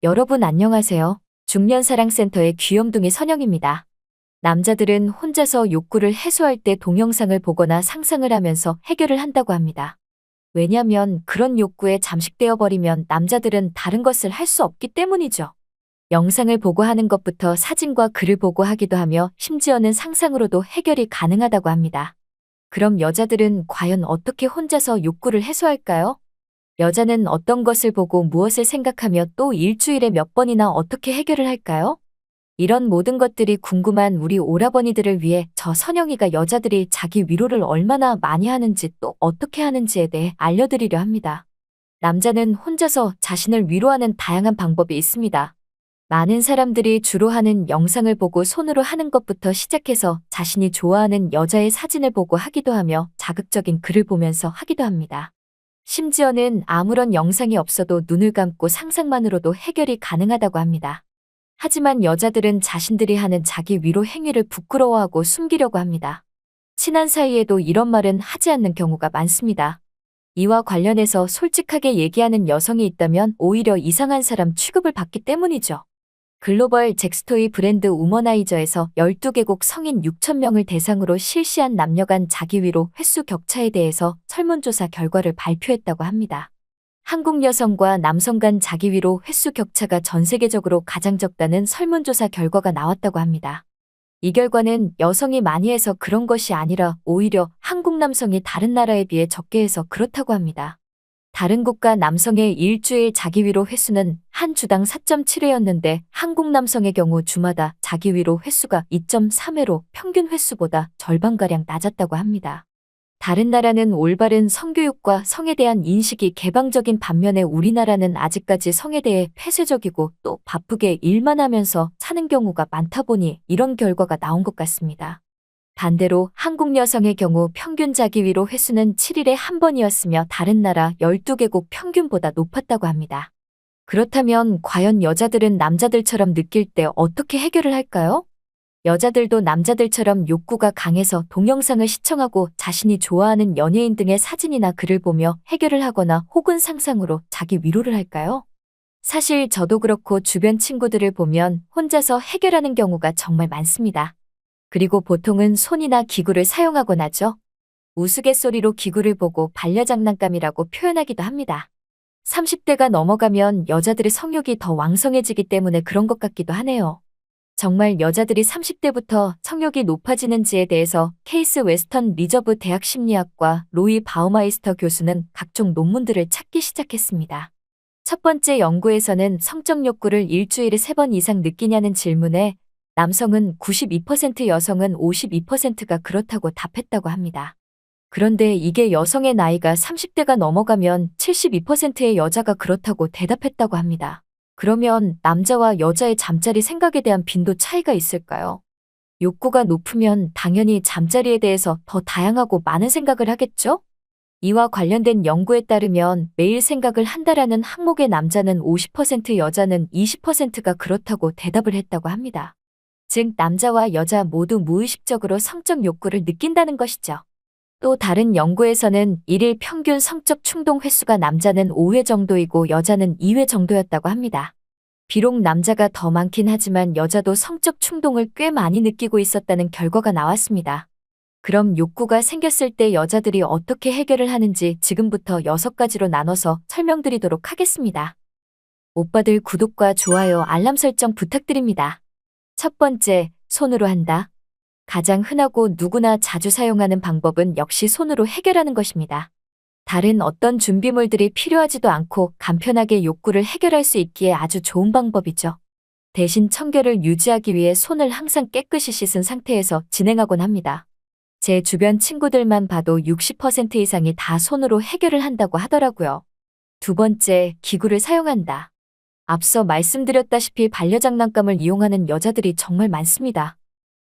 여러분 안녕하세요. 중년사랑센터의 귀염둥이 선영입니다. 남자들은 혼자서 욕구를 해소할 때 동영상을 보거나 상상을 하면서 해결을 한다고 합니다. 왜냐면 그런 욕구에 잠식되어 버리면 남자들은 다른 것을 할 수 없기 때문이죠. 영상을 보고 하는 것부터 사진과 글을 보고 하기도 하며 심지어는 상상으로도 해결이 가능하다고 합니다. 그럼 여자들은 과연 어떻게 혼자서 욕구를 해소할까요? 여자는 어떤 것을 보고 무엇을 생각하며 또 일주일에 몇 번이나 어떻게 해결을 할까요? 이런 모든 것들이 궁금한 우리 오라버니들을 위해 저 선영이가 여자들이 자기 위로를 얼마나 많이 하는지 또 어떻게 하는지에 대해 알려드리려 합니다. 남자는 혼자서 자신을 위로하는 다양한 방법이 있습니다. 많은 사람들이 주로 하는 영상을 보고 손으로 하는 것부터 시작해서 자신이 좋아하는 여자의 사진을 보고 하기도 하며 자극적인 글을 보면서 하기도 합니다. 심지어는 아무런 영상이 없어도 눈을 감고 상상만으로도 해결이 가능하다고 합니다. 하지만 여자들은 자신들이 하는 자기 위로 행위를 부끄러워하고 숨기려고 합니다. 친한 사이에도 이런 말은 하지 않는 경우가 많습니다. 이와 관련해서 솔직하게 얘기하는 여성이 있다면 오히려 이상한 사람 취급을 받기 때문이죠. 글로벌 잭스토이 브랜드 우머나이저에서 12개국 성인 6,000명을 대상으로 실시한 남녀 간 자기 위로 횟수 격차에 대해서 설문조사 결과를 발표했다고 합니다. 한국 여성과 남성 간 자기 위로 횟수 격차가 전 세계적으로 가장 적다는 설문조사 결과가 나왔다고 합니다. 이 결과는 여성이 많이 해서 그런 것이 아니라 오히려 한국 남성이 다른 나라에 비해 적게 해서 그렇다고 합니다. 다른 국가 남성의 일주일 자기 위로 횟수는 한 주당 4.7회였는데 한국 남성의 경우 주마다 자기 위로 횟수가 2.3회로 평균 횟수보다 절반가량 낮았다고 합니다. 다른 나라는 올바른 성교육과 성에 대한 인식이 개방적인 반면에 우리나라는 아직까지 성에 대해 폐쇄적이고 또 바쁘게 일만 하면서 사는 경우가 많다 보니 이런 결과가 나온 것 같습니다. 반대로 한국 여성의 경우 평균 자기 위로 횟수는 7일에 한 번이었으며 다른 나라 12개국 평균보다 높았다고 합니다. 그렇다면 과연 여자들은 남자들처럼 느낄 때 어떻게 해결을 할까요? 여자들도 남자들처럼 욕구가 강해서 동영상을 시청하고 자신이 좋아하는 연예인 등의 사진이나 글을 보며 해결을 하거나 혹은 상상으로 자기 위로를 할까요? 사실 저도 그렇고 주변 친구들을 보면 혼자서 해결하는 경우가 정말 많습니다. 그리고 보통은 손이나 기구를 사용하곤 하죠. 우스갯소리로 기구를 보고 반려장난감이라고 표현하기도 합니다. 30대가 넘어가면 여자들의 성욕이 더 왕성해지기 때문에 그런 것 같기도 하네요. 정말 여자들이 30대부터 성욕이 높아지는지에 대해서 케이스 웨스턴 리저브 대학 심리학과 로이 바우마이스터 교수는 각종 논문들을 찾기 시작했습니다. 첫 번째 연구에서는 성적 욕구를 일주일에 3번 이상 느끼냐는 질문에 남성은 92%, 여성은 52%가 그렇다고 답했다고 합니다. 그런데 이게 여성의 나이가 30대가 넘어가면 72%의 여자가 그렇다고 대답했다고 합니다. 그러면 남자와 여자의 잠자리 생각에 대한 빈도 차이가 있을까요? 욕구가 높으면 당연히 잠자리에 대해서 더 다양하고 많은 생각을 하겠죠? 이와 관련된 연구에 따르면 매일 생각을 한다라는 항목의 남자는 50%, 여자는 20%가 그렇다고 대답을 했다고 합니다. 즉 남자와 여자 모두 무의식적으로 성적 욕구를 느낀다는 것이죠. 또 다른 연구에서는 일일 평균 성적 충동 횟수가 남자는 5회 정도이고 여자는 2회 정도였다고 합니다. 비록 남자가 더 많긴 하지만 여자도 성적 충동을 꽤 많이 느끼고 있었다는 결과가 나왔습니다. 그럼 욕구가 생겼을 때 여자들이 어떻게 해결을 하는지 지금부터 6가지로 나눠서 설명드리도록 하겠습니다. 오빠들 구독과 좋아요, 알람 설정 부탁드립니다. 첫 번째, 손으로 한다. 가장 흔하고 누구나 자주 사용하는 방법은 역시 손으로 해결하는 것입니다. 다른 어떤 준비물들이 필요하지도 않고 간편하게 욕구를 해결할 수 있기에 아주 좋은 방법이죠. 대신 청결을 유지하기 위해 손을 항상 깨끗이 씻은 상태에서 진행하곤 합니다. 제 주변 친구들만 봐도 60% 이상이 다 손으로 해결을 한다고 하더라고요. 두 번째, 기구를 사용한다. 앞서 말씀드렸다시피 반려장난감을 이용하는 여자들이 정말 많습니다.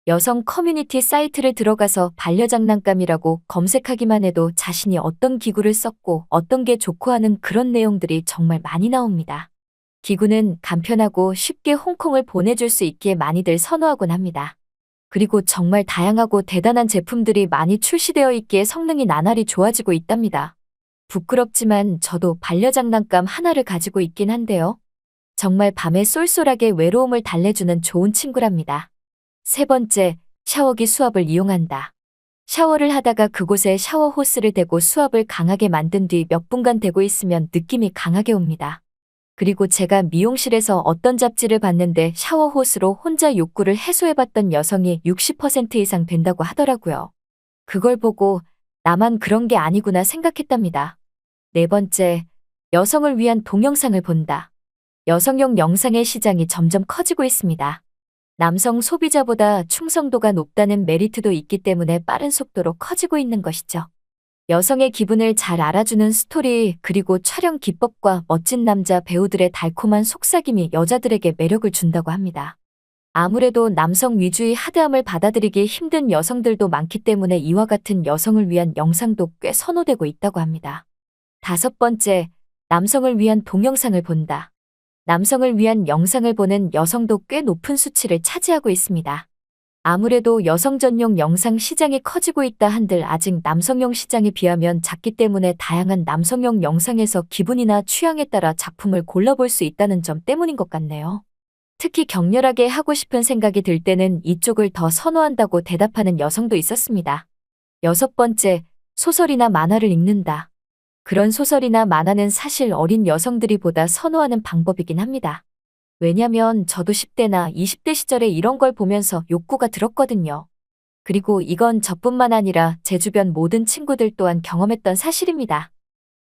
여성 커뮤니티 사이트를 들어가서 반려장난감이라고 검색하기만 해도 자신이 어떤 기구를 썼고 어떤 게 좋고 하는 그런 내용들이 정말 많이 나옵니다. 기구는 간편하고 쉽게 홍콩을 보내줄 수 있기에 많이들 선호하곤 합니다. 그리고 정말 다양하고 대단한 제품들이 많이 출시되어 있기에 성능이 나날이 좋아지고 있답니다. 부끄럽지만 저도 반려장난감 하나를 가지고 있긴 한데요. 정말 밤에 쏠쏠하게 외로움을 달래주는 좋은 친구랍니다. 세 번째, 샤워기 수압을 이용한다. 샤워를 하다가 그곳에 샤워 호스를 대고 수압을 강하게 만든 뒤 몇 분간 대고 있으면 느낌이 강하게 옵니다. 그리고 제가 미용실에서 어떤 잡지를 봤는데 샤워 호스로 혼자 욕구를 해소해봤던 여성이 60% 이상 된다고 하더라고요. 그걸 보고 나만 그런 게 아니구나 생각했답니다. 네 번째, 여성을 위한 동영상을 본다. 여성용 영상의 시장이 점점 커지고 있습니다. 남성 소비자보다 충성도가 높다는 메리트도 있기 때문에 빠른 속도로 커지고 있는 것이죠. 여성의 기분을 잘 알아주는 스토리, 그리고 촬영 기법과 멋진 남자 배우들의 달콤한 속삭임이 여자들에게 매력을 준다고 합니다. 아무래도 남성 위주의 하드함을 받아들이기 힘든 여성들도 많기 때문에 이와 같은 여성을 위한 영상도 꽤 선호되고 있다고 합니다. 다섯 번째, 남성을 위한 동영상을 본다. 남성을 위한 영상을 보는 여성도 꽤 높은 수치를 차지하고 있습니다. 아무래도 여성 전용 영상 시장이 커지고 있다 한들 아직 남성용 시장에 비하면 작기 때문에 다양한 남성용 영상에서 기분이나 취향에 따라 작품을 골라볼 수 있다는 점 때문인 것 같네요. 특히 격렬하게 하고 싶은 생각이 들 때는 이쪽을 더 선호한다고 대답하는 여성도 있었습니다. 여섯 번째, 소설이나 만화를 읽는다. 그런 소설이나 만화는 사실 어린 여성들이 보다 선호하는 방법이긴 합니다. 왜냐면 저도 10대나 20대 시절에 이런 걸 보면서 욕구가 들었거든요. 그리고 이건 저뿐만 아니라 제 주변 모든 친구들 또한 경험했던 사실입니다.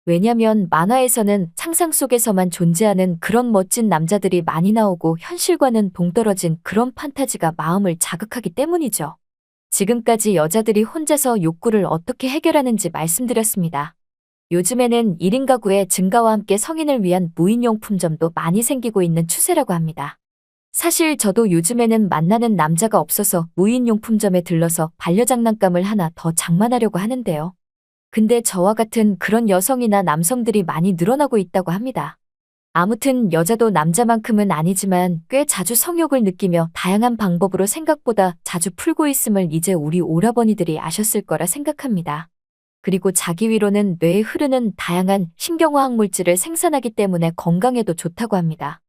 왜냐면 만화에서는 상상 속에서만 존재하는 그런 멋진 남자들이 많이 나오고 현실과는 동떨어진 그런 판타지가 마음을 자극하기 때문이죠. 지금까지 여자들이 혼자서 욕구를 어떻게 해결하는지 말씀드렸습니다. 요즘에는 1인 가구의 증가와 함께 성인을 위한 무인용품점도 많이 생기고 있는 추세라고 합니다. 사실 저도 요즘에는 만나는 남자가 없어서 무인용품점에 들러서 반려장난감을 하나 더 장만하려고 하는데요. 근데 저와 같은 그런 여성이나 남성들이 많이 늘어나고 있다고 합니다. 아무튼 여자도 남자만큼은 아니지만 꽤 자주 성욕을 느끼며 다양한 방법으로 생각보다 자주 풀고 있음을 이제 우리 오라버니들이 아셨을 거라 생각합니다. 그리고 자기 위로는 뇌에 흐르는 다양한 신경화학 물질을 생산하기 때문에 건강에도 좋다고 합니다.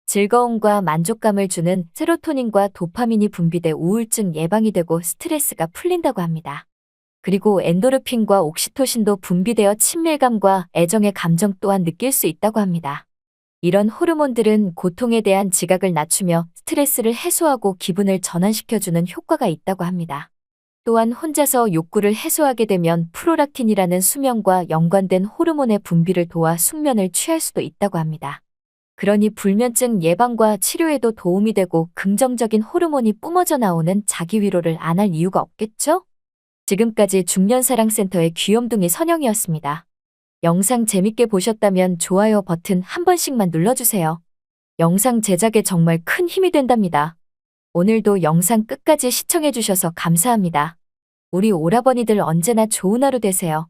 즐거움과 만족감을 주는 세로토닌과 도파민이 분비돼 우울증 예방이 되고 스트레스가 풀린다고 합니다. 그리고 엔도르핀과 옥시토신도 분비되어 친밀감과 애정의 감정 또한 느낄 수 있다고 합니다. 이런 호르몬들은 고통에 대한 지각을 낮추며 스트레스를 해소하고 기분을 전환시켜주는 효과가 있다고 합니다. 또한 혼자서 욕구를 해소하게 되면 프로락틴이라는 수면과 연관된 호르몬의 분비를 도와 숙면을 취할 수도 있다고 합니다. 그러니 불면증 예방과 치료에도 도움이 되고 긍정적인 호르몬이 뿜어져 나오는 자기 위로를 안 할 이유가 없겠죠? 지금까지 중년사랑센터의 귀염둥이 선영이었습니다. 영상 재밌게 보셨다면 좋아요 버튼 한 번씩만 눌러주세요. 영상 제작에 정말 큰 힘이 된답니다. 오늘도 영상 끝까지 시청해주셔서 감사합니다. 우리 오라버니들 언제나 좋은 하루 되세요.